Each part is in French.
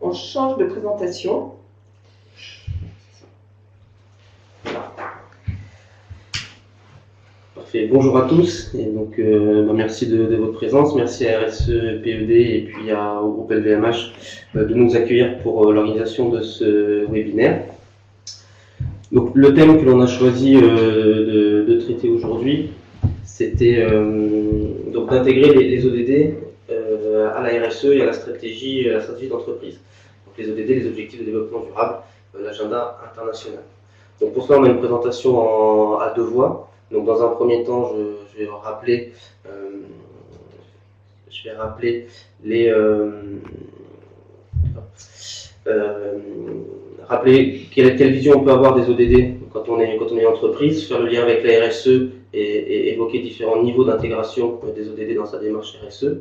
On change de présentation. Parfait. Bonjour à tous, et donc merci de votre présence, merci à RSE PED et puis au groupe LVMH de nous accueillir pour l'organisation de ce webinaire. Donc le thème que l'on a choisi de traiter aujourd'hui, c'était donc d'intégrer les ODD à la RSE et à la stratégie d'entreprise. Donc les ODD, les objectifs de développement durable, l'agenda international. Donc pour cela, on a une présentation à deux voix. Donc dans un premier temps, je vais rappeler quelle vision on peut avoir des ODD quand on est entreprise, faire le lien avec la RSE et évoquer différents niveaux d'intégration des ODD dans sa démarche RSE.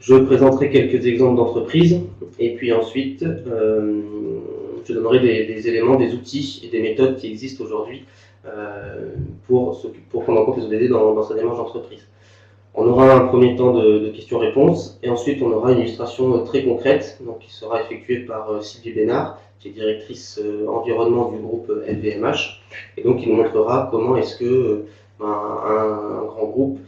Je présenterai quelques exemples d'entreprises et puis ensuite je donnerai des éléments, des outils et des méthodes qui existent aujourd'hui pour prendre en compte les ODD dans sa démarche d'entreprise. On aura un premier temps de questions-réponses et ensuite on aura une illustration très concrète donc, qui sera effectuée par Sylvie Bénard, qui est directrice environnement du groupe LVMH, et donc qui nous montrera comment est-ce que un grand groupe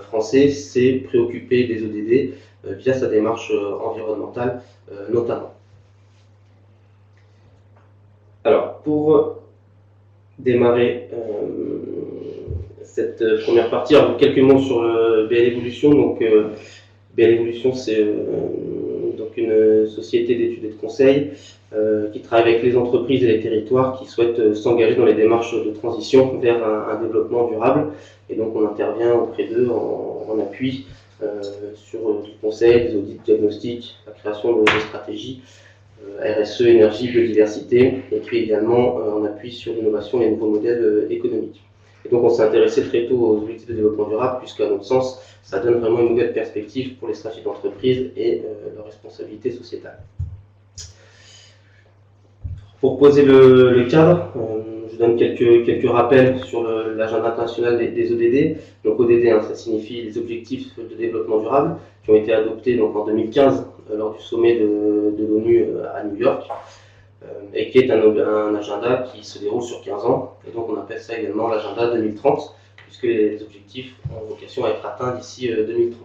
français s'est préoccupé des ODD via sa démarche environnementale notamment. Alors, pour démarrer cette première partie, alors quelques mots sur le BL Evolution. Donc, BL Evolution, c'est donc une société d'études et de conseil qui travaille avec les entreprises et les territoires qui souhaitent s'engager dans les démarches de transition vers un développement durable. Et donc, on intervient auprès d'eux en appui sur du conseil, des audits diagnostiques, la création de stratégies, RSE, énergie, biodiversité, et puis également on appuie sur l'innovation et les nouveaux modèles économiques. Et donc on s'est intéressé très tôt aux objectifs de développement durable, puisqu'à notre sens, ça donne vraiment une nouvelle perspective pour les stratégies d'entreprise et leur responsabilité sociétale. Pour poser le cadre, je donne quelques rappels sur l'agenda international des ODD. Donc ODD, ça signifie les objectifs de développement durable, qui ont été adoptés donc, en 2015 lors du sommet de l'ONU à New York, et qui est un agenda qui se déroule sur 15 ans. Et donc on appelle ça également l'agenda 2030, puisque les objectifs ont vocation à être atteints d'ici 2030.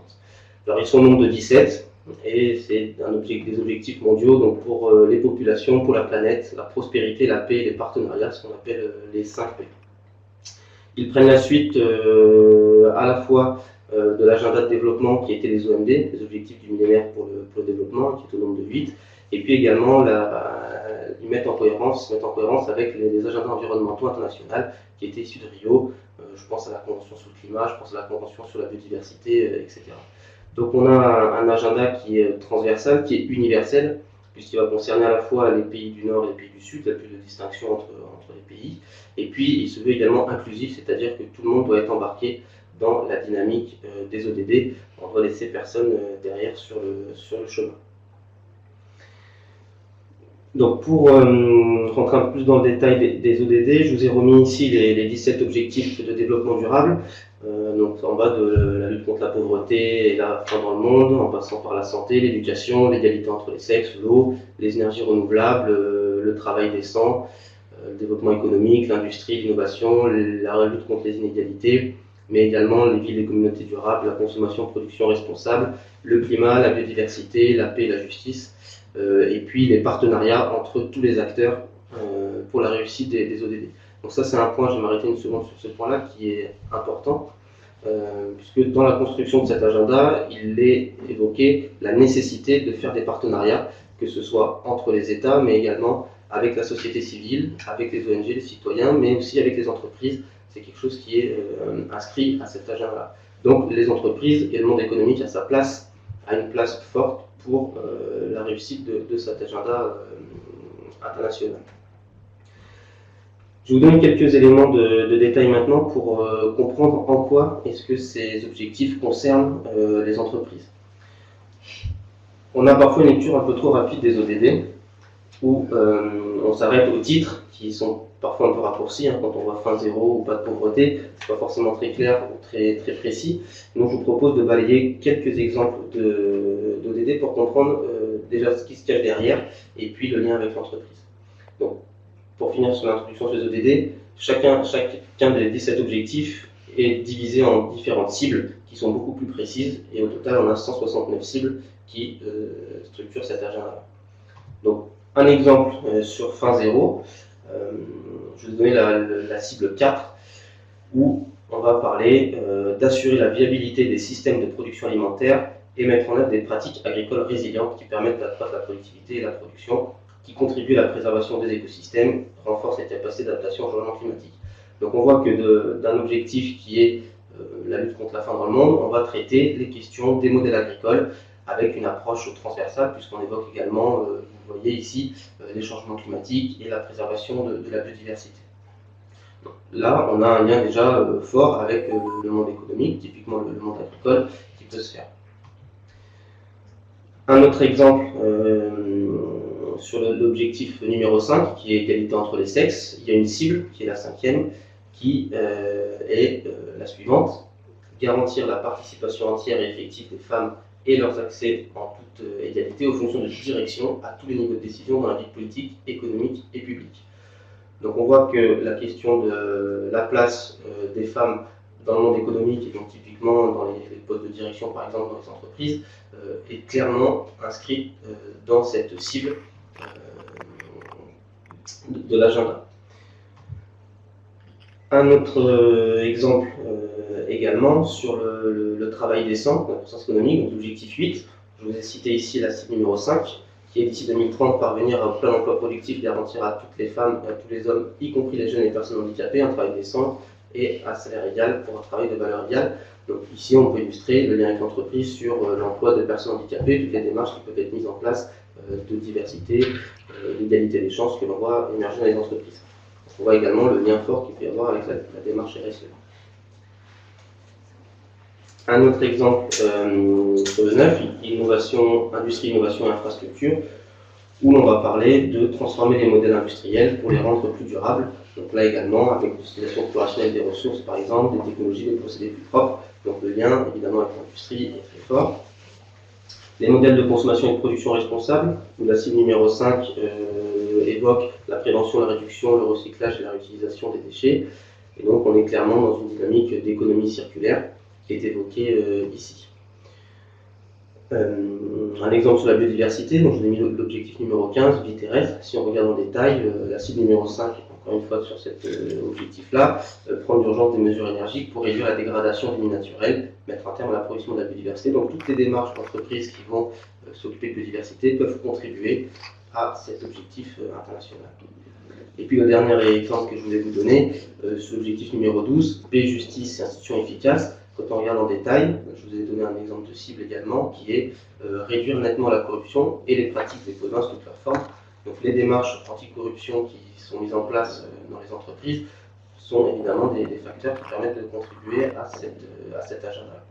Alors ils sont au nombre de 17, et c'est des objectifs mondiaux donc pour les populations, pour la planète, la prospérité, la paix et les partenariats, ce qu'on appelle les 5 P. Ils prennent la suite à la fois de l'agenda de développement qui était les OMD, les objectifs du millénaire pour le développement, qui est au nombre de 8, et puis également ils mettent en cohérence avec les agendas environnementaux internationaux qui étaient issus de Rio. Je pense à la Convention sur le climat, je pense à la Convention sur la biodiversité, etc. Donc on a un agenda qui est transversal, qui est universel, puisqu'il va concerner à la fois les pays du Nord et les pays du Sud, il n'y a plus de distinction entre les pays, et puis il se veut également inclusif, c'est-à-dire que tout le monde doit être embarqué dans la dynamique des ODD, on doit laisser personne derrière sur le chemin. Donc pour rentrer un peu plus dans le détail des ODD, je vous ai remis ici les 17 objectifs de développement durable, donc en bas de la lutte contre la pauvreté et la faim dans le monde, en passant par la santé, l'éducation, l'égalité entre les sexes, l'eau, les énergies renouvelables, le travail décent, le développement économique, l'industrie, l'innovation, la lutte contre les inégalités, mais également les villes et communautés durables, la consommation, production responsable, le climat, la biodiversité, la paix et la justice, et puis les partenariats entre tous les acteurs pour la réussite des ODD. Donc ça c'est un point, je vais m'arrêter une seconde sur ce point-là, qui est important, puisque dans la construction de cet agenda, il est évoqué la nécessité de faire des partenariats, que ce soit entre les États, mais également avec la société civile, avec les ONG, les citoyens, mais aussi avec les entreprises. C'est quelque chose qui est inscrit à cet agenda-là. Donc les entreprises et le monde économique a une place forte pour la réussite de cet agenda international. Je vous donne quelques éléments de détail maintenant pour comprendre en quoi est-ce que ces objectifs concernent les entreprises. On a parfois une lecture un peu trop rapide des ODD, où on s'arrête aux titres qui sont parfois un peu raccourci, hein, quand on voit fin zéro ou pas de pauvreté, c'est pas forcément très clair ou très précis. Donc je vous propose de balayer quelques exemples d'ODD pour comprendre déjà ce qui se cache derrière et puis le lien avec l'entreprise. Donc pour finir sur l'introduction sur les ODD, chacun des 17 objectifs est divisé en différentes cibles qui sont beaucoup plus précises, et au total on a 169 cibles qui structurent cet agenda. Donc un exemple sur fin zéro, je vais vous donner la cible 4, où on va parler d'assurer la viabilité des systèmes de production alimentaire et mettre en œuvre des pratiques agricoles résilientes qui permettent d'accroître la productivité et la production, qui contribuent à la préservation des écosystèmes, renforcent les capacités d'adaptation au changement climatique. Donc on voit que d'un objectif qui est la lutte contre la faim dans le monde, on va traiter les questions des modèles agricoles avec une approche transversale, puisqu'on évoque également, vous voyez ici, les changements climatiques et la préservation de la biodiversité. Donc, là, on a un lien déjà fort avec le monde économique, typiquement le monde agricole, qui peut se faire. Un autre exemple sur l'objectif numéro 5, qui est égalité entre les sexes, il y a une cible, qui est la 5e, qui est la suivante: garantir la participation entière et effective des femmes et leurs accès en toute égalité aux fonctions de direction à tous les niveaux de décision dans la vie politique, économique et publique. Donc on voit que la question de la place des femmes dans le monde économique, et donc typiquement dans les postes de direction par exemple dans les entreprises, est clairement inscrite dans cette cible de l'agenda. Un autre exemple également sur le travail décent, la croissance économique, donc l'objectif 8. Je vous ai cité ici la cible numéro 5, qui est d'ici 2030 parvenir au plein emploi productif, garantir à toutes les femmes et à tous les hommes, y compris les jeunes et les personnes handicapées, un travail décent et à salaire égal pour un travail de valeur égale. Donc ici on peut illustrer le lien avec l'entreprise sur l'emploi de personnes handicapées, toutes les démarches qui peuvent être mises en place de diversité, d'égalité des chances que l'on voit émerger dans les entreprises. On voit également le lien fort qu'il peut y avoir avec la démarche RSE. Un autre exemple sur le 9, industrie, innovation et infrastructure, où l'on va parler de transformer les modèles industriels pour les rendre plus durables. Donc là également, avec l'utilisation opérationnelle des ressources, par exemple, des technologies, des procédés plus propres. Donc le lien, évidemment, avec l'industrie est très fort. Les modèles de consommation et de production responsables, où la cible numéro 5 évoque la prévention, la réduction, le recyclage et la réutilisation des déchets. Et donc on est clairement dans une dynamique d'économie circulaire qui est évoquée ici. Un exemple sur la biodiversité, donc je vous ai mis l'objectif numéro 15, vie terrestre. Si on regarde en détail, la cible numéro 5, encore une fois sur cet objectif-là, prendre d'urgence des mesures énergiques pour réduire la dégradation des milieux naturels, mettre un terme à la production de la biodiversité. Donc toutes les démarches d'entreprises qui vont s'occuper de biodiversité peuvent contribuer à cet objectif international. Et puis le dernier exemple que je voulais vous donner, c'est l'objectif numéro 12, paix, justice et institutions efficaces. Quand on regarde en détail, je vous ai donné un exemple de cible également, qui est réduire nettement la corruption et les pratiques déposées sous toutes leurs formes. Donc les démarches anticorruption qui sont mises en place dans les entreprises sont évidemment des facteurs qui permettent de contribuer à cet agenda.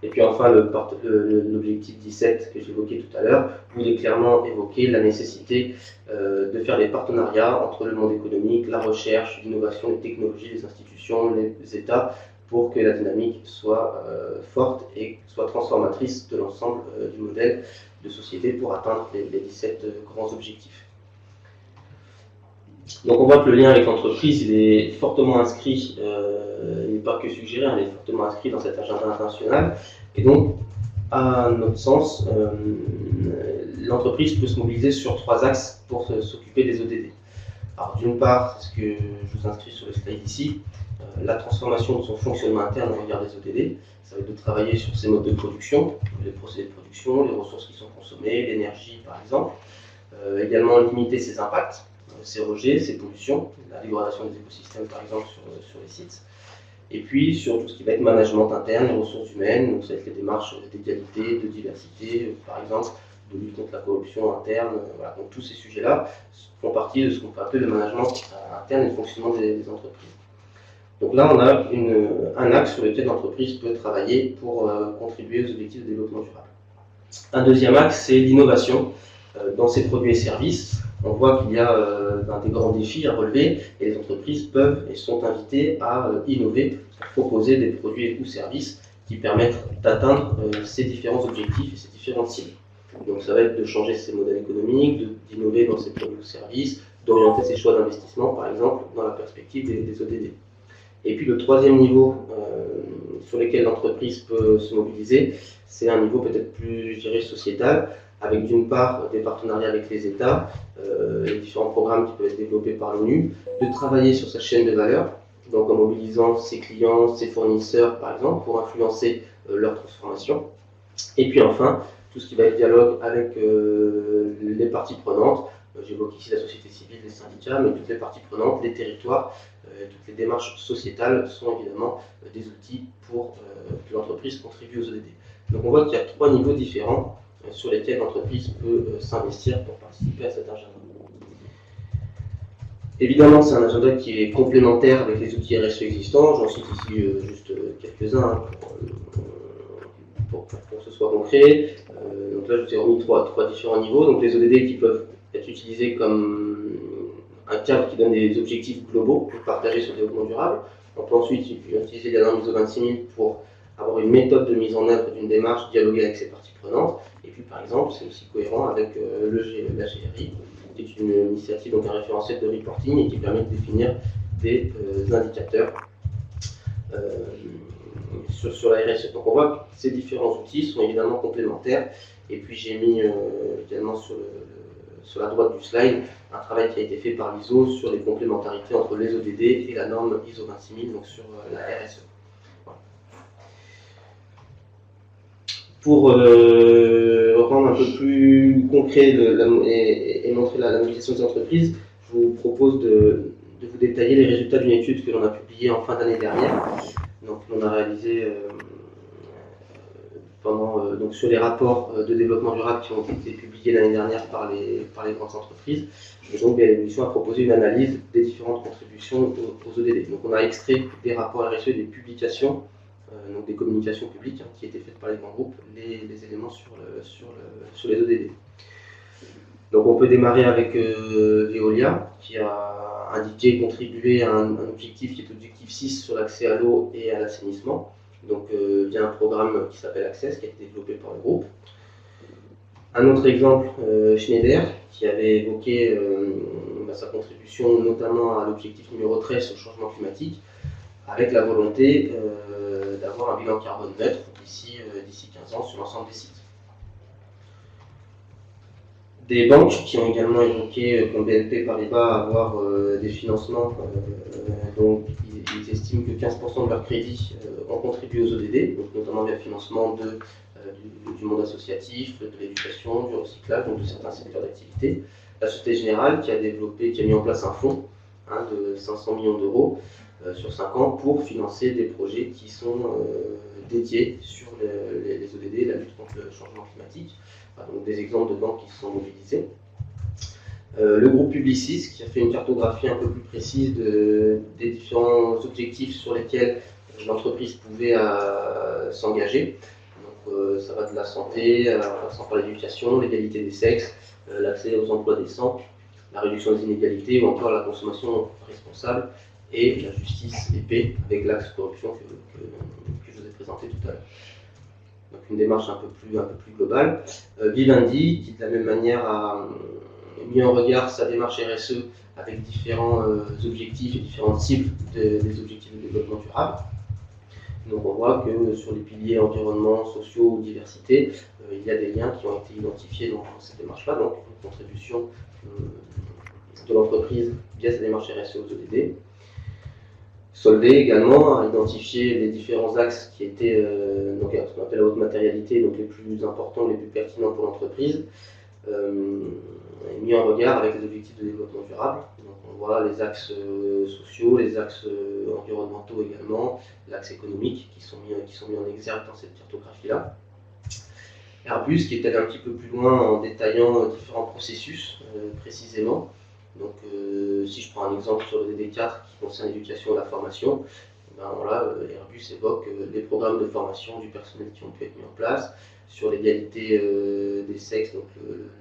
Et puis enfin l'objectif 17 que j'évoquais tout à l'heure, où il est clairement évoqué la nécessité de faire des partenariats entre le monde économique, la recherche, l'innovation, les technologies, les institutions, les États, pour que la dynamique soit forte et soit transformatrice de l'ensemble du modèle de société pour atteindre les 17 grands objectifs. Donc on voit que le lien avec l'entreprise, il est fortement inscrit, il n'est pas que suggéré, il est fortement inscrit dans cet agenda international. Et donc, à notre sens, l'entreprise peut se mobiliser sur 3 axes pour s'occuper des ODD. Alors d'une part, c'est ce que je vous inscris sur le slide ici, la transformation de son fonctionnement interne au regard des ODD. Ça va être de travailler sur ses modes de production, les procédés de production, les ressources qui sont consommées, l'énergie par exemple. Également limiter ses impacts, ses rejets, ses pollutions, la dégradation des écosystèmes par exemple sur les sites. Et puis sur tout ce qui va être management interne, les ressources humaines, donc ça va être les démarches d'égalité, de diversité, par exemple, de lutte contre la corruption interne. Voilà. Donc tous ces sujets-là font partie de ce qu'on peut appeler le management interne et le fonctionnement des entreprises. Donc là, on a un axe sur lequel l'entreprise peut travailler pour contribuer aux objectifs de développement durable. Un deuxième axe, c'est l'innovation dans ses produits et services. on voit qu'il y a des grands défis à relever et les entreprises peuvent et sont invitées à innover, à proposer des produits ou services qui permettent d'atteindre ces différents objectifs et ces différentes cibles. Donc ça va être de changer ses modèles économiques, d'innover dans ses produits ou services, d'orienter ses choix d'investissement, par exemple, dans la perspective des ODD. Et puis le troisième niveau sur lequel l'entreprise peut se mobiliser, c'est un niveau peut-être plus, je dirais, sociétal, avec d'une part des partenariats avec les États, les différents programmes qui peuvent être développés par l'ONU, de travailler sur sa chaîne de valeur, donc en mobilisant ses clients, ses fournisseurs par exemple, pour influencer leur transformation. Et puis enfin, tout ce qui va être dialogue avec les parties prenantes, j'évoque ici la société civile, les syndicats, mais toutes les parties prenantes, les territoires, toutes les démarches sociétales sont évidemment des outils pour que l'entreprise contribue aux ODD. Donc on voit qu'il y a 3 niveaux différents sur lesquels l'entreprise peut s'investir pour participer à cet agenda. Évidemment, c'est un agenda qui est complémentaire avec les outils RSE existants. J'en cite ici juste quelques-uns pour que ce soit concret. Donc là, je vous ai remis trois différents niveaux. Donc les ODD qui peuvent être utilisés comme un cadre qui donne des objectifs globaux pour partager sur le développement durable. On peut ensuite utiliser la norme ISO 26000 pour avoir une méthode de mise en œuvre d'une démarche, dialoguer avec ses parties prenantes. Et puis par exemple, c'est aussi cohérent avec la GRI, qui est une initiative, donc un référentiel de reporting et qui permet de définir des indicateurs sur la RSE. Donc on voit que ces différents outils sont évidemment complémentaires. Et puis j'ai mis également sur la droite du slide un travail qui a été fait par l'ISO sur les complémentarités entre les ODD et la norme ISO 26000, donc sur la RSE. Voilà. Pour rendre un peu plus concret et montrer la mobilisation des entreprises, je vous propose de vous détailler les résultats d'une étude que l'on a publiée en fin d'année dernière. Donc, on a réalisé donc sur les rapports de développement durable qui ont été publiés l'année dernière par les grandes entreprises. Donc, l'évolution a proposé une analyse des différentes contributions aux ODD. Donc, on a extrait des rapports RSE et des publications, donc des communications publiques qui étaient faites par les grands groupes, les éléments sur les ODD. Donc, on peut démarrer avec Veolia, qui a indiqué contribuer à un objectif qui est l'objectif 6 sur l'accès à l'eau et à l'assainissement. Donc, via un programme qui s'appelle Access, qui a été développé par le groupe. Un autre exemple, Schneider, qui avait évoqué sa contribution notamment à l'objectif numéro 13 sur le changement climatique, avec la volonté d'avoir un bilan carbone neutre d'ici 15 ans sur l'ensemble des sites. Des banques qui ont également évoqué, comme BNP Paribas, avoir des financements, donc ils estiment que 15% de leurs crédits ont contribué aux ODD, donc notamment via le financement du monde associatif, de l'éducation, du recyclage, donc de certains secteurs d'activité. La Société Générale qui a mis en place un fonds de 500 millions d'euros sur 5 ans pour financer des projets qui sont dédiés sur les ODD, la lutte contre le changement climatique. Donc des exemples de banques qui se sont mobilisées. Le groupe Publicis qui a fait une cartographie un peu plus précise des différents objectifs sur lesquels l'entreprise pouvait s'engager. Donc ça va de la santé, passant par l'éducation, l'égalité des sexes, l'accès aux emplois décents, la réduction des inégalités ou encore la consommation responsable et la justice et paix avec l'axe corruption que je vous ai présenté tout à l'heure. Donc une démarche un peu plus globale. Vivendi, qui de la même manière a mis en regard sa démarche RSE avec différents objectifs et différentes cibles des objectifs de développement durable. Donc on voit que sur les piliers environnement, sociaux ou diversité, il y a des liens qui ont été identifiés dans cette démarche-là, donc une contribution de l'entreprise via sa démarche RSE aux ODD. Solvay également a identifié les différents axes qui étaient donc, ce qu'on appelle la haute matérialité, donc les plus importants, les plus pertinents pour l'entreprise, mis en regard avec les objectifs de développement durable. Donc on voit les axes sociaux, les axes environnementaux également, l'axe économique qui sont mis en exergue dans cette cartographie-là. Airbus qui est allé un petit peu plus loin en détaillant différents processus précisément. Donc si je prends un exemple sur le DD4 qui concerne l'éducation et la formation, ben voilà, Airbus évoque les programmes de formation du personnel qui ont pu être mis en place, sur l'égalité des sexes, donc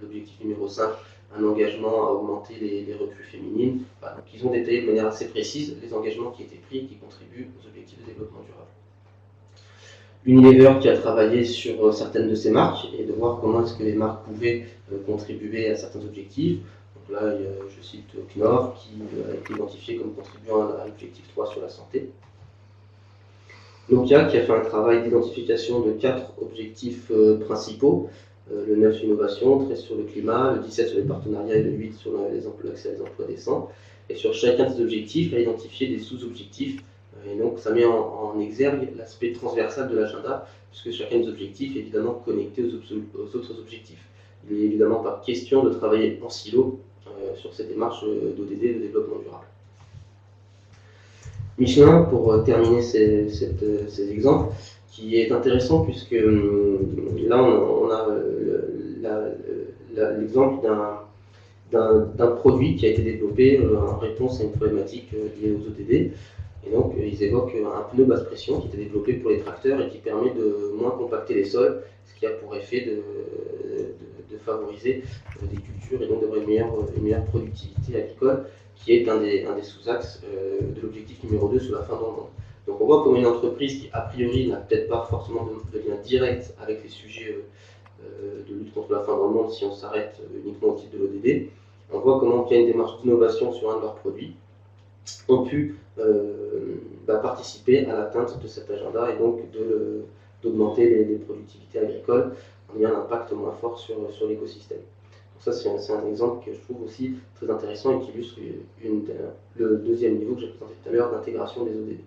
l'objectif numéro 5, un engagement à augmenter les recrues féminines. Enfin, donc ils ont détaillé de manière assez précise les engagements qui étaient pris et qui contribuent aux objectifs de développement durable. Unilever qui a travaillé sur certaines de ces marques et de voir comment est-ce que les marques pouvaient contribuer à certains objectifs. Donc là, je cite Knorr qui a été identifié comme contribuant à l'objectif 3 sur la santé. Nokia qui a fait un travail d'identification de 4 objectifs principaux. Le 9 sur l'innovation, 13 sur le climat, le 17 sur les partenariats et le 8 sur l'accès à des emplois décents. Et sur chacun de ces objectifs, il a identifié des sous-objectifs. Et donc ça met en exergue l'aspect transversal de l'agenda, puisque chacun des objectifs est évidemment connecté aux autres objectifs. Il n'est évidemment pas question de travailler en silo sur cette démarche d'ODD de développement durable. Michelin, pour terminer ces exemples, qui est intéressant puisque là on a l'exemple d'un produit qui a été développé en réponse à une problématique liée aux ODD. Et donc ils évoquent un pneu basse pression qui était développé pour les tracteurs et qui permet de moins compacter les sols, ce qui a pour effet de favoriser des cultures et donc d'avoir une meilleure productivité agricole, qui est un des sous-axes de l'objectif numéro 2 sur la faim dans le monde. Donc on voit comme une entreprise qui a priori n'a peut-être pas forcément de lien direct avec les sujets de lutte contre la faim dans le monde si on s'arrête uniquement au titre de l'ODD. On voit comment il y a une démarche d'innovation sur un de leurs produits ont pu participer à l'atteinte de cet agenda et donc d'augmenter les productivités agricoles en ayant un impact moins fort sur l'écosystème. Donc ça c'est un exemple que je trouve aussi très intéressant et qui illustre le deuxième niveau que j'ai présenté tout à l'heure d'intégration des ODD.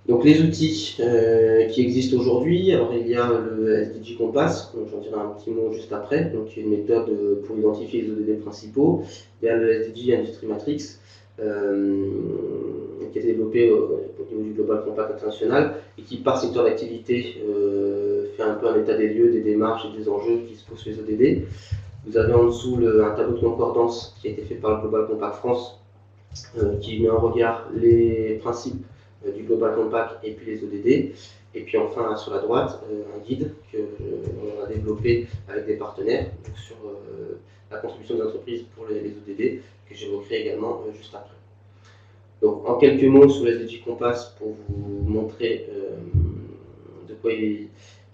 Donc les outils qui existent aujourd'hui, alors il y a le SDG Compass, j'en dirai un petit mot juste après, donc qui est une méthode pour identifier les ODD principaux. Il y a le SDG Industry Matrix, qui a été développé au niveau du Global Compact international et qui par secteur d'activité fait un peu un état des lieux, des démarches et des enjeux qui se posent sur les ODD. Vous avez en dessous un tableau de concordance qui a été fait par le Global Compact France, qui met en regard les principes du Global Compact et puis les ODD. Et puis enfin sur la droite, un guide qu'on a développé avec des partenaires donc sur la contribution des entreprises pour les ODD, que j'évoquerai également juste après. Donc en quelques mots sur le SDG Compass pour vous montrer de quoi il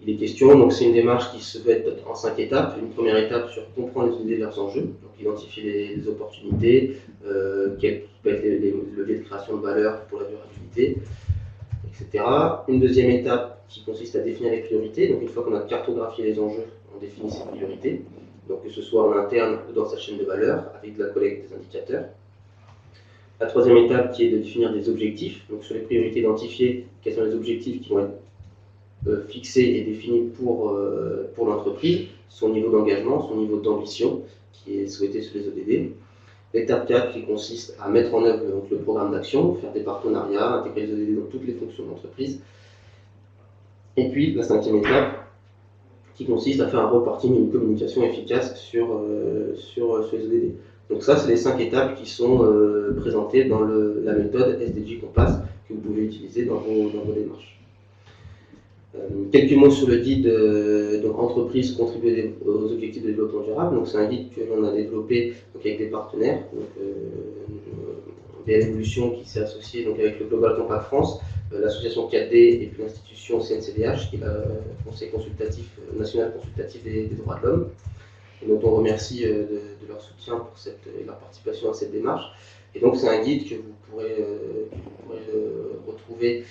est question. Donc c'est une démarche qui se fait en 5 étapes. Une première étape sur comprendre les ODD et leurs enjeux, donc identifier les opportunités, quels peuvent être les leviers de création de valeur pour la durabilité, etc. Une deuxième étape qui consiste à définir les priorités. Donc une fois qu'on a cartographié les enjeux, on définit ses priorités. Donc que ce soit en interne ou dans sa chaîne de valeur, avec de la collecte des indicateurs. La troisième étape qui est de définir des objectifs. Donc sur les priorités identifiées, quels sont les objectifs qui vont être fixés et définis pour l'entreprise, son niveau d'engagement, son niveau d'ambition qui est souhaité sur les ODD. L'étape 4 qui consiste à mettre en œuvre donc, le programme d'action, faire des partenariats, intégrer les ODD dans toutes les fonctions de l'entreprise. Et puis la cinquième étape qui consiste à faire un reporting et une communication efficace sur les ODD. Donc ça, c'est les 5 étapes qui sont présentées dans la méthode SDG Compass que vous pouvez utiliser dans vos démarches. Quelques mots sur le guide donc entreprise contribuer aux objectifs de développement durable. Donc c'est un guide que l'on a développé donc, avec des partenaires, donc Evolution qui s'est associé donc, avec le Global Compact France, l'association 4D et puis l'institution CNCDH qui est le Conseil national consultatif des droits de l'homme, et dont on remercie de leur soutien pour leur participation à cette démarche. Et donc c'est un guide que vous pourrez retrouver,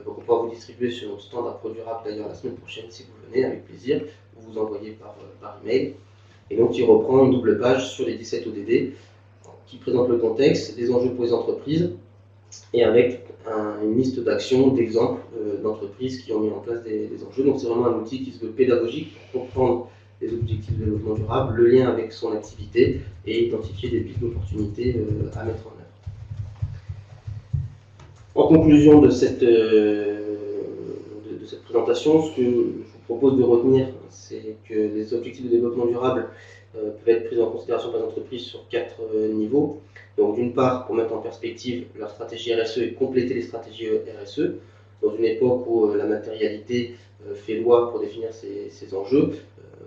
on pourra vous distribuer sur notre stand à ProDurable d'ailleurs la semaine prochaine si vous venez, avec plaisir, ou vous envoyer par email. Et donc il reprend une double page sur les 17 ODD qui présente le contexte, les enjeux pour les entreprises, et avec une liste d'actions, d'exemples d'entreprises qui ont mis en place des enjeux. Donc c'est vraiment un outil qui se veut pédagogique pour comprendre les objectifs de développement durable, le lien avec son activité et identifier des pistes d'opportunités à mettre en œuvre. En conclusion de cette présentation, ce que je vous propose de retenir, c'est que les objectifs de développement durable peuvent être prises en considération par les entreprises sur 4 niveaux. Donc d'une part, pour mettre en perspective leur stratégie RSE et compléter les stratégies RSE, dans une époque où la matérialité fait loi pour définir ces enjeux,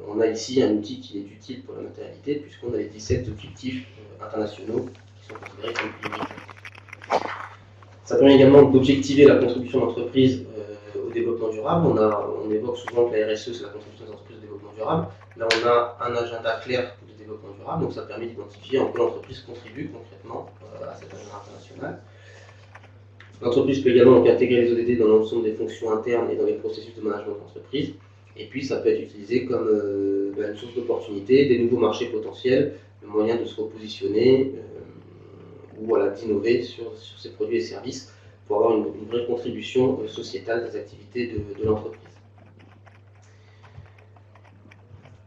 on a ici un outil qui est utile pour la matérialité, puisqu'on a les 17 objectifs internationaux qui sont considérés comme prioritaires. Ça permet également d'objectiver la contribution d'entreprise au développement durable. On évoque souvent que la RSE, c'est la contribution des entreprises au développement durable. Là, on a un agenda clair pour le développement durable, donc ça permet d'identifier en quoi l'entreprise contribue concrètement à cet agenda international. L'entreprise peut également donc intégrer les ODD dans l'ensemble des fonctions internes et dans les processus de management d'entreprise. Et puis, ça peut être utilisé comme une source d'opportunités, des nouveaux marchés potentiels, le moyen de se repositionner ou voilà, d'innover sur ces produits et services pour avoir une vraie contribution sociétale des activités de l'entreprise.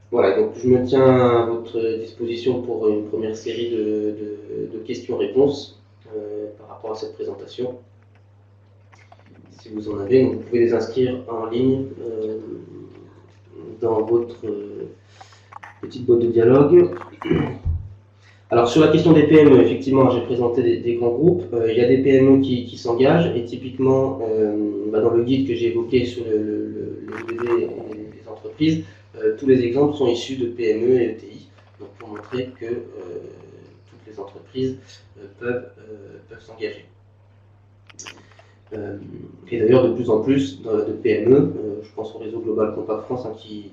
Voilà, donc je me tiens à votre disposition pour une première série de questions-réponses par rapport à cette présentation. Si vous en avez, vous pouvez les inscrire en ligne dans votre petite boîte de dialogue. Alors sur la question des PME, effectivement, j'ai présenté des grands groupes. Il y a des PME qui s'engagent et typiquement, dans le guide que j'ai évoqué sur le ODD et les entreprises, tous les exemples sont issus de PME et ETI, donc pour montrer que toutes les entreprises peuvent s'engager. Et d'ailleurs, de plus en plus de PME, je pense au réseau Global Compact France qui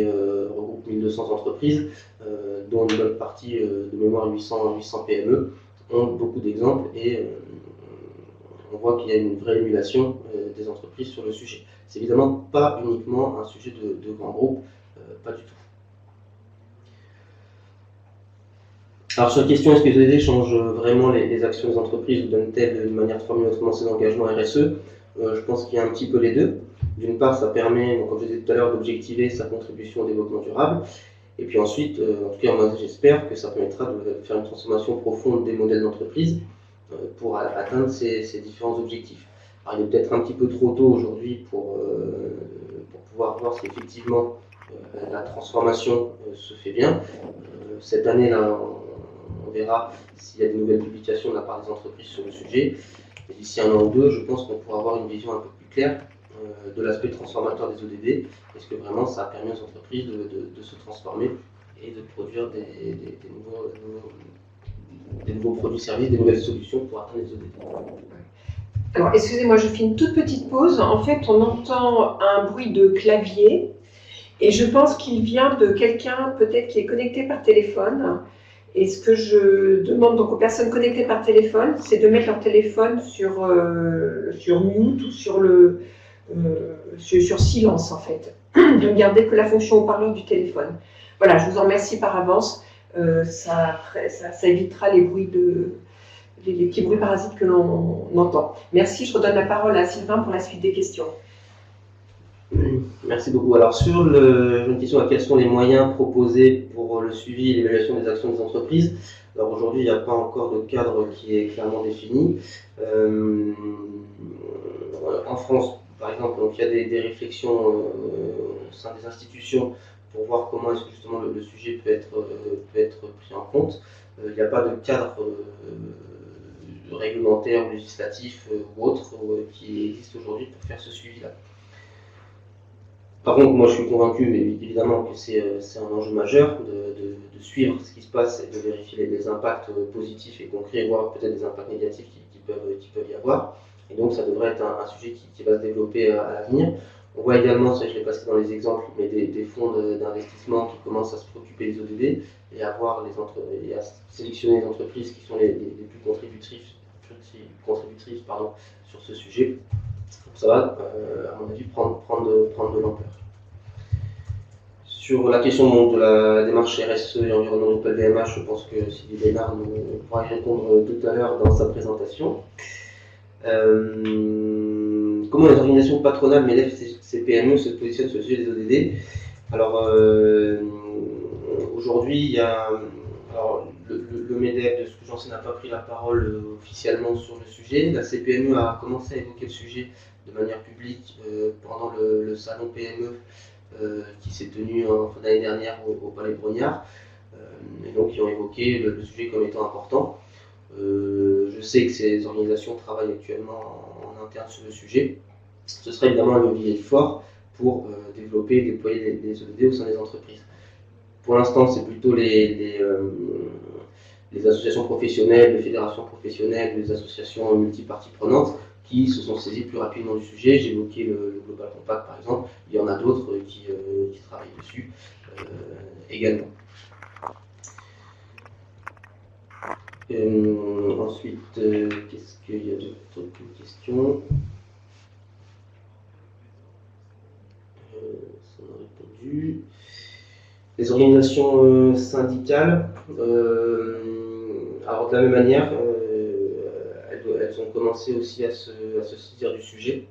regroupe 1200 entreprises, dont une bonne partie de mémoire 800 PME, ont beaucoup d'exemples et on voit qu'il y a une vraie émulation des entreprises sur le sujet. C'est évidemment pas uniquement un sujet de grands groupes, pas du tout. Alors sur la question, est-ce que les ODD changent vraiment les actions des entreprises ou donnent-elles une manière de formuler autrement ces engagements RSE? Je pense qu'il y a un petit peu les deux. D'une part, ça permet, comme je disais tout à l'heure, d'objectiver sa contribution au développement durable. Et puis ensuite, en tout cas, moi j'espère que ça permettra de faire une transformation profonde des modèles d'entreprise pour atteindre ces différents objectifs. Alors, il est peut-être un petit peu trop tôt aujourd'hui pour pouvoir voir si effectivement la transformation se fait bien. Cette année-là, on verra s'il y a de nouvelles publications de la part des entreprises sur le sujet. Et d'ici un an ou deux, je pense qu'on pourra avoir une vision un peu plus claire de l'aspect transformateur des ODD. Est-ce que vraiment ça a permis aux entreprises de se transformer et de produire des nouveaux produits-services, des nouvelles solutions pour atteindre les ODD. Alors, excusez-moi, je fais une toute petite pause. En fait, on entend un bruit de clavier et je pense qu'il vient de quelqu'un peut-être qui est connecté par téléphone. Et ce que je demande donc aux personnes connectées par téléphone, c'est de mettre leur téléphone sur mute ou sur silence en fait. De ne garder que la fonction haut-parleur du téléphone. Voilà, je vous en remercie par avance. Ça évitera les petits bruits parasites que l'on entend. Merci, je redonne la parole à Sylvain pour la suite des questions. Merci beaucoup. Alors sur une question à quels sont les moyens proposés pour le suivi et l'évaluation des actions des entreprises. Alors aujourd'hui, il n'y a pas encore de cadre qui est clairement défini. En France, par exemple, donc, il y a des réflexions au sein des institutions pour voir comment est-ce que justement le sujet peut être pris en compte. Il n'y a pas de cadre réglementaire ou législatif ou autre qui existe aujourd'hui pour faire ce suivi-là. Par contre, moi je suis convaincu, mais évidemment, que c'est un enjeu majeur de suivre ce qui se passe et de vérifier les impacts positifs et concrets, voire peut-être des impacts négatifs qui peuvent y avoir. Et donc ça devrait être un sujet qui va se développer à l'avenir. On voit également, ça je l'ai passé dans les exemples, mais des fonds d'investissement qui commencent à se préoccuper des ODD et à sélectionner les entreprises qui sont les plus contributrices sur ce sujet. Donc ça va, à mon avis, prendre de l'ampleur. Sur la question de la démarche RSE et environnement du VMH, je pense que Sylvie Bénard nous pourra y répondre tout à l'heure dans sa présentation. Comment les organisations patronales MEDEF ces PME se positionnent sur le sujet des ODD? Alors aujourd'hui, il y a le MEDEF, de ce que j'en sais, n'a pas pris la parole officiellement sur le sujet. La CPME a commencé à évoquer le sujet de manière publique pendant le salon PME qui s'est tenu en fin d'année dernière au Palais Brognard. et donc qui ont évoqué le sujet comme étant important. Je sais que ces organisations travaillent actuellement en interne sur le sujet. Ce serait évidemment un levier fort pour développer et déployer les ODD au sein des entreprises. Pour l'instant, c'est plutôt les associations professionnelles, les fédérations professionnelles, les associations multiparties prenantes qui se sont saisies plus rapidement du sujet. J'ai évoqué le Global Compact par exemple, il y en a d'autres qui travaillent dessus également. Ensuite, qu'est-ce qu'il y a d'autres questions? Ça m'a répondu. Les organisations syndicales, alors de la même manière, elles ont commencé aussi à se saisir du sujet.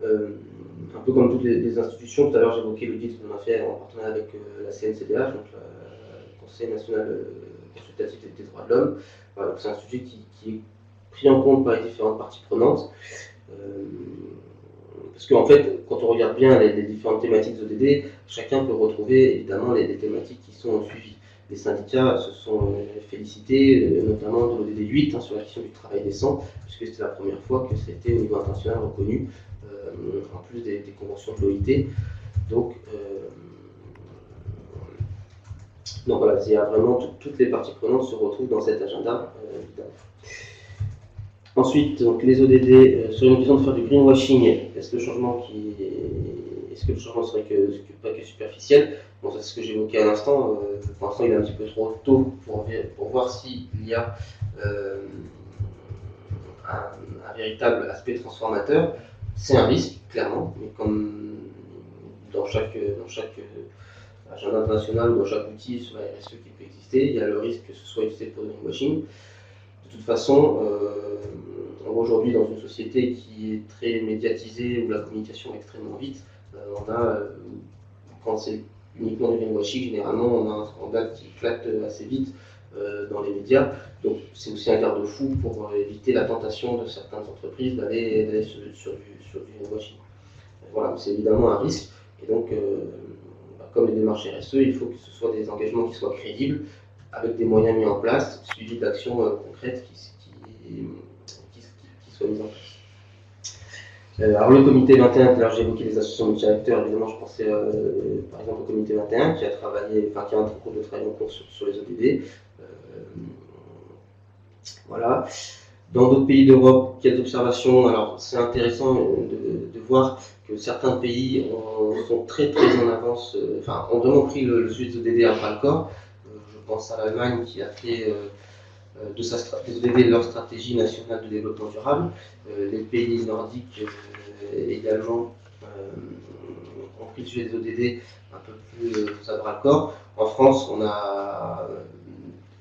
Un peu comme toutes les institutions, tout à l'heure j'évoquais l'audit qu'on a fait en partenariat avec la CNCDH, donc le Conseil national consultatif des droits de l'homme. Voilà, c'est un sujet qui est pris en compte par les différentes parties prenantes. Parce qu'en fait, quand on regarde bien les différentes thématiques d'ODD, chacun peut retrouver évidemment les thématiques qui sont suivies. Les syndicats se sont félicités, notamment de l'ODD 8 sur la question du travail décent, puisque c'était la première fois que c'était au niveau international reconnu, en plus des conventions de l'OIT. Donc voilà, il y a vraiment toutes les parties prenantes se retrouvent dans cet agenda, évidemment. Ensuite, donc, les ODD sur une question de faire du greenwashing. Est-ce que le changement serait pas que superficiel? Bon, c'est ce que j'évoquais à l'instant. Pour l'instant, il est un petit peu trop tôt pour voir s'il y a un véritable aspect transformateur. C'est un risque, clairement, mais comme dans chaque agenda international ou dans chaque outil sur la RSE qui peut exister, il y a le risque que ce soit utilisé pour le greenwashing. De toute façon, on voit aujourd'hui dans une société qui est très médiatisée, où la communication va extrêmement vite, quand c'est uniquement du greenwashing, généralement on a un scandale qui éclate assez vite dans les médias. Donc c'est aussi un garde-fou pour éviter la tentation de certaines entreprises d'aller sur du greenwashing. Voilà, c'est évidemment un risque. Et donc, comme les démarches RSE, il faut que ce soit des engagements qui soient crédibles, avec des moyens mis en place, suivis d'actions concrètes qui soient mises en place. Alors le comité 21, alors j'ai évoqué les associations multi-acteurs, évidemment je pensais par exemple au comité 21 qui a un cours de travail en cours sur les ODD. Voilà. Dans d'autres pays d'Europe, quelles observations? Alors c'est intéressant de voir que certains pays sont très en avance, ont vraiment pris le sujet des ODD à bras-le-corps. Je pense à l'Allemagne qui a fait des ODD de leur stratégie nationale de développement durable. Les pays nordiques également ont pris le sujet des ODD un peu plus à bras-le-corps. En France, on a,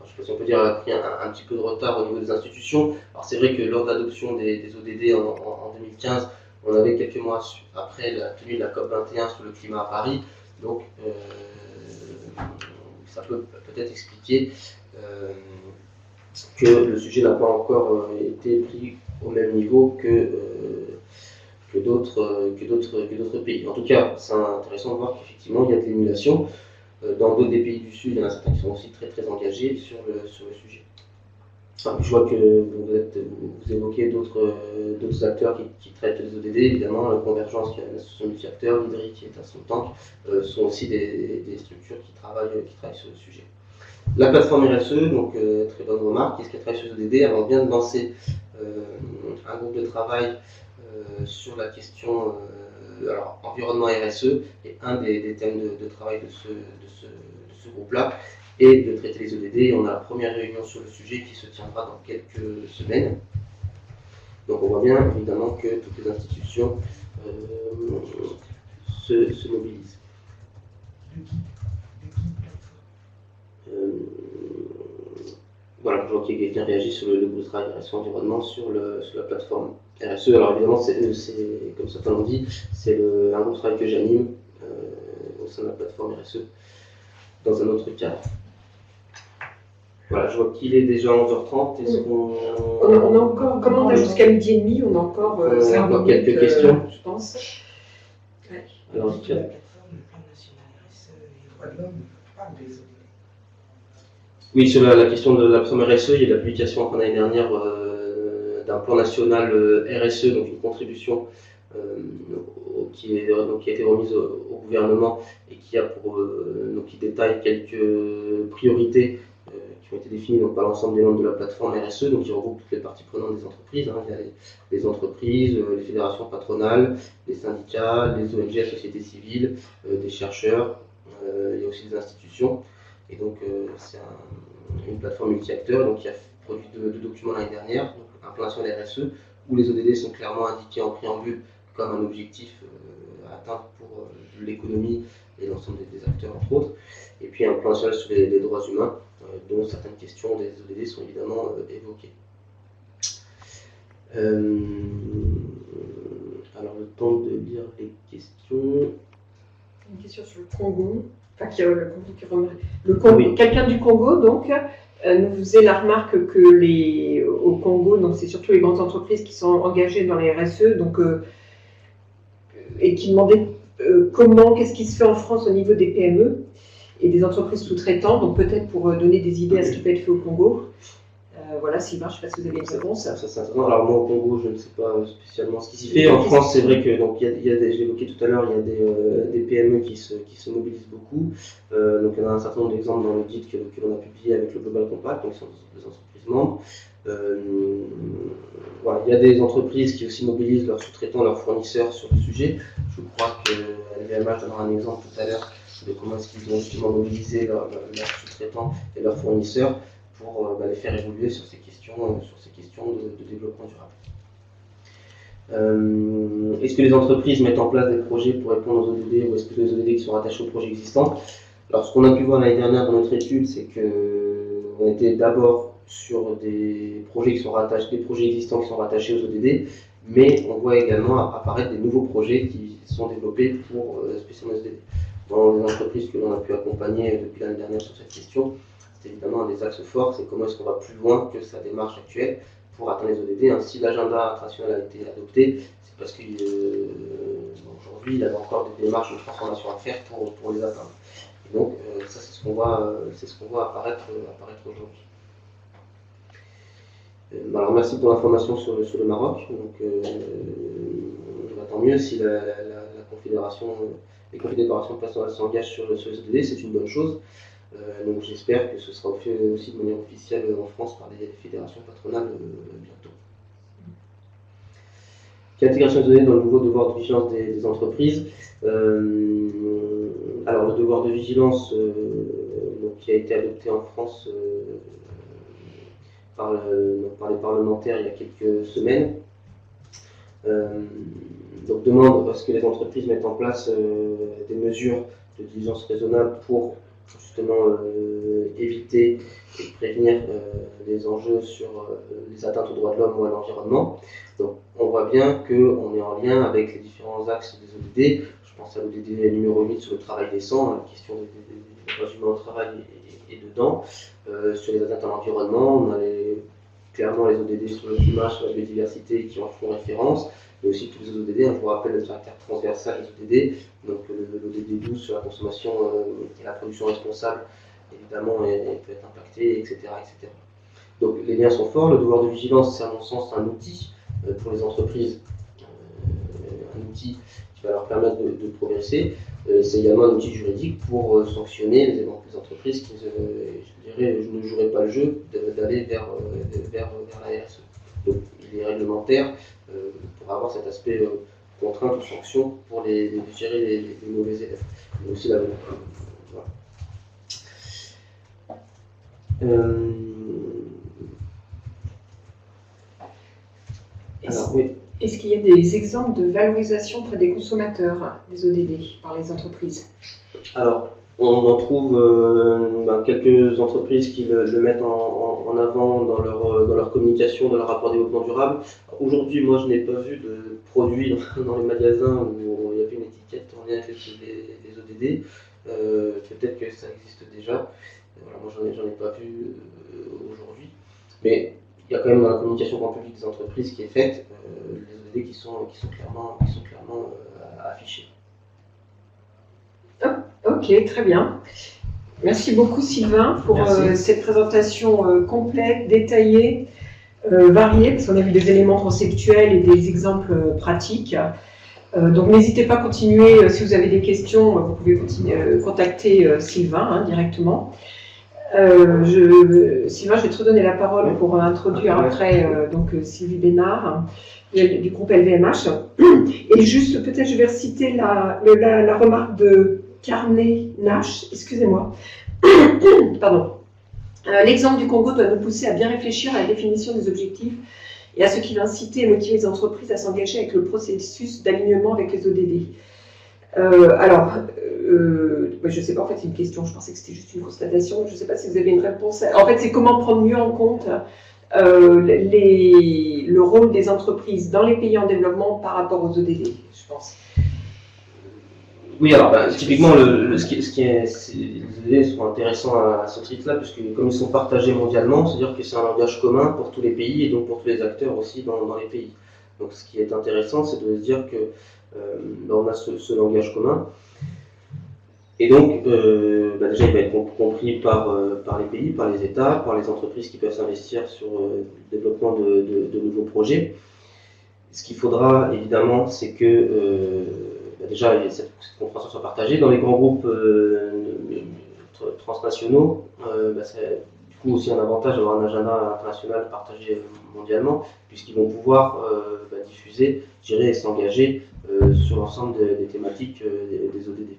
je ne sais pas si on peut dire, pris un petit peu de retard au niveau des institutions. Alors c'est vrai que lors de l'adoption des ODD en 2015, on avait quelques mois après la tenue de la COP21 sur le climat à Paris. Donc ça peut peut-être expliquer que le sujet n'a pas encore été pris au même niveau que d'autres pays. En tout cas, c'est intéressant de voir qu'effectivement, il y a de l'émulation. Dans d'autres des pays du Sud, il y en a certains qui sont aussi très engagés sur le sujet. Je vois que vous évoquez d'autres acteurs qui traitent les ODD, évidemment, la Convergence, qui est l'association multi-acteurs, l'IDRI, qui est un think tank, sont aussi des structures qui travaillent sur le sujet. La plateforme RSE, donc très bonne remarque, qu'est-ce qu'elle travaille sur les ODD? Alors, on vient de lancer un groupe de travail sur la question environnement RSE, et un des thèmes de travail de ce groupe-là est de traiter les ODD. On a la première réunion sur le sujet qui se tiendra dans quelques semaines. Donc on voit bien évidemment que toutes les institutions se mobilisent. Voilà, je vois qu'il y a quelqu'un réagit sur le groupe de travail RSE environnement sur la plateforme RSE. Alors évidemment, c'est comme certains l'ont dit, c'est un groupe de travail que j'anime au sein de la plateforme RSE dans un autre cadre. Voilà, je vois qu'il est déjà 11h30. Est-ce qu'on... On a encore, comme on a jusqu'à midi et demi, on a encore quelques questions, je pense. Ouais. Alors, Le plan national RSE et droits de l'homme parle des ODD. Oui, sur la question de la plateforme RSE, il y a eu la publication en l'année dernière d'un plan national RSE, donc une contribution qui a été remise au gouvernement et qui a qui détaille quelques priorités qui ont été définies donc, par l'ensemble des membres de la plateforme RSE, donc qui regroupe toutes les parties prenantes des entreprises. Hein. Il y a les entreprises, les fédérations patronales, les syndicats, les ONG, la société civile, des chercheurs, il y a aussi des institutions. Et donc c'est une plateforme multi-acteurs qui a produit deux documents l'année dernière, donc un plan national RSE, où les ODD sont clairement indiqués en préambule comme un objectif à atteindre pour l'économie et l'ensemble des acteurs, entre autres. Et puis un plan national sur les droits humains, dont certaines questions des ODD sont évidemment évoquées. Alors, le temps de lire les questions. Une question sur le Congo. Enfin, le Congo, oui. Quelqu'un du Congo, donc, nous faisait la remarque que au Congo, donc c'est surtout les grandes entreprises qui sont engagées dans les RSE, donc, et qui demandaient qu'est-ce qui se fait en France au niveau des PME et des entreprises sous-traitantes, donc peut-être pour donner des idées à ce qui peut être fait au Congo. Voilà, Sylvain, je ne sais pas si vous avez une réponse. Alors moi au Congo, je ne sais pas spécialement ce qui s'y fait. En France, c'est vrai que je l'ai évoqué tout à l'heure, il y a des PME qui se mobilisent beaucoup. Donc il y en a un certain nombre d'exemples dans le guide que l'on a publié avec le Global Compact, donc ce sont des entreprises membres. Voilà, il y a des entreprises qui aussi mobilisent leurs sous-traitants, leurs fournisseurs sur le sujet. Je crois que LVMH donnera un exemple tout à l'heure de comment est-ce qu'ils ont justement mobilisé leurs sous-traitants et leurs fournisseurs pour les faire évoluer sur ces questions de développement durable. Est-ce que les entreprises mettent en place des projets pour répondre aux ODD ou est-ce que les ODD qui sont rattachés aux projets existants? Alors ce qu'on a pu voir l'année dernière dans notre étude, c'est qu'on était d'abord sur des projets existants qui sont rattachés aux ODD, mais on voit également apparaître des nouveaux projets qui sont développés pour spécialement les ODD. Dans les entreprises que l'on a pu accompagner depuis l'année dernière sur cette question, c'est évidemment un des axes forts, c'est comment est-ce qu'on va plus loin que sa démarche actuelle pour atteindre les ODD. Si l'agenda international a été adopté, c'est parce qu'aujourd'hui, il y a encore des démarches de transformation à faire pour les atteindre. Et donc, ça, c'est ce qu'on voit apparaître aujourd'hui. Alors, merci pour l'information sur le Maroc. Donc, tant mieux si la Confédération, les confédérations patronales s'engagent sur les ODD, c'est une bonne chose. Donc j'espère que ce sera fait aussi de manière officielle en France par les fédérations patronales bientôt. L'intégration des données dans le nouveau devoir de vigilance des entreprises. Alors le devoir de vigilance qui a été adopté en France par les parlementaires il y a quelques semaines. Donc demande à ce que les entreprises mettent en place des mesures de diligence raisonnable pour justement éviter et prévenir les enjeux sur les atteintes aux droits de l'homme ou à l'environnement. Donc on voit bien qu'on est en lien avec les différents axes des ODD. Je pense à l'ODD numéro 8 sur le travail décent, la question des droits humains au travail et dedans. Sur les atteintes à l'environnement, on a clairement les ODD sur le climat, sur la biodiversité qui en font référence, mais aussi tous les ODD. Je vous rappelle le caractère transversal des ODD, donc l'ODD 12 sur la consommation et la production responsable, évidemment, peut être impacté, etc., etc. Donc les liens sont forts. Le devoir de vigilance, c'est à mon sens un outil pour les entreprises, un outil qui va leur permettre de progresser. C'est également un outil juridique pour sanctionner les entreprises qui, je ne jouerai pas le jeu d'aller vers la RSE. Donc il est réglementaire pour avoir cet aspect contrainte ou sanction pour gérer les mauvais élèves. Mais aussi Est-ce qu'il y a des exemples de valorisation auprès des consommateurs des ODD par les entreprises? Alors, on en trouve quelques entreprises qui le mettent en avant dans leur communication, dans leur rapport développement durable. Aujourd'hui, moi, je n'ai pas vu de produits dans les magasins où il y avait une étiquette en lien avec les ODD. Peut-être que ça existe déjà. Voilà, moi, j'en ai pas vu aujourd'hui. Mais il y a quand même dans la communication grand public des entreprises qui est faite les ODD qui sont clairement affichés. Ok, très bien. Merci beaucoup Sylvain pour cette présentation complète, détaillée, variée, parce qu'on a vu des éléments conceptuels et des exemples pratiques. Donc n'hésitez pas à continuer, si vous avez des questions, vous pouvez contacter Sylvain directement. Sylvain, je vais te redonner la parole pour introduire après Sylvie Bénard du groupe LVMH. Et juste, peut-être, je vais reciter la remarque de Carnet Nash, excusez-moi. Pardon. L'exemple du Congo doit nous pousser à bien réfléchir à la définition des objectifs et à ce qui va inciter et motiver les entreprises à s'engager avec le processus d'alignement avec les ODD. Je ne sais pas, en fait, c'est une question, je pensais que c'était juste une constatation, je ne sais pas si vous avez une réponse. En fait, c'est comment prendre mieux en compte le rôle des entreprises dans les pays en développement par rapport aux ODD, je pense. Oui, alors typiquement, les ODD sont intéressants à ce titre-là, puisque comme ils sont partagés mondialement, c'est-à-dire que c'est un langage commun pour tous les pays et donc pour tous les acteurs aussi dans les pays. Donc ce qui est intéressant, c'est de se dire que on a ce langage commun. Et donc, déjà, il va être compris par les pays, par les États, par les entreprises qui peuvent s'investir sur le développement de nouveaux projets. Ce qu'il faudra, évidemment, c'est que déjà, cette compréhension soit partagée. Dans les grands groupes transnationaux, c'est du coup aussi un avantage d'avoir un agenda international partagé mondialement, puisqu'ils vont pouvoir diffuser, je dirais, et s'engager sur l'ensemble des thématiques des ODD.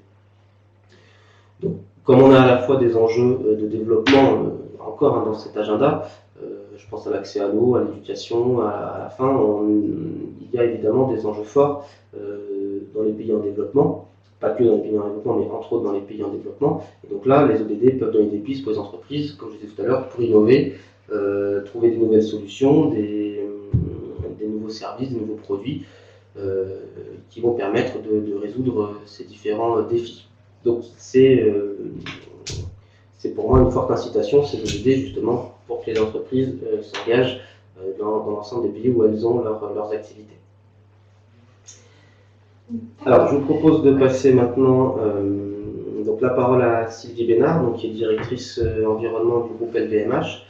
Donc, comme on a à la fois des enjeux de développement encore dans cet agenda, je pense à l'accès à l'eau, à l'éducation, à la fin, il y a évidemment des enjeux forts dans les pays en développement, pas que dans les pays en développement, mais entre autres dans les pays en développement. Et donc là, les ODD peuvent donner des pistes pour les entreprises, comme je disais tout à l'heure, pour innover, trouver des nouvelles solutions, des nouveaux services, des nouveaux produits qui vont permettre de résoudre ces différents défis. Donc c'est pour moi une forte incitation, c'est d'aider justement pour que les entreprises s'engagent dans l'ensemble des pays où elles ont leurs activités. Alors je vous propose de passer maintenant donc la parole à Sylvie Bénard, qui est directrice environnement du groupe LVMH.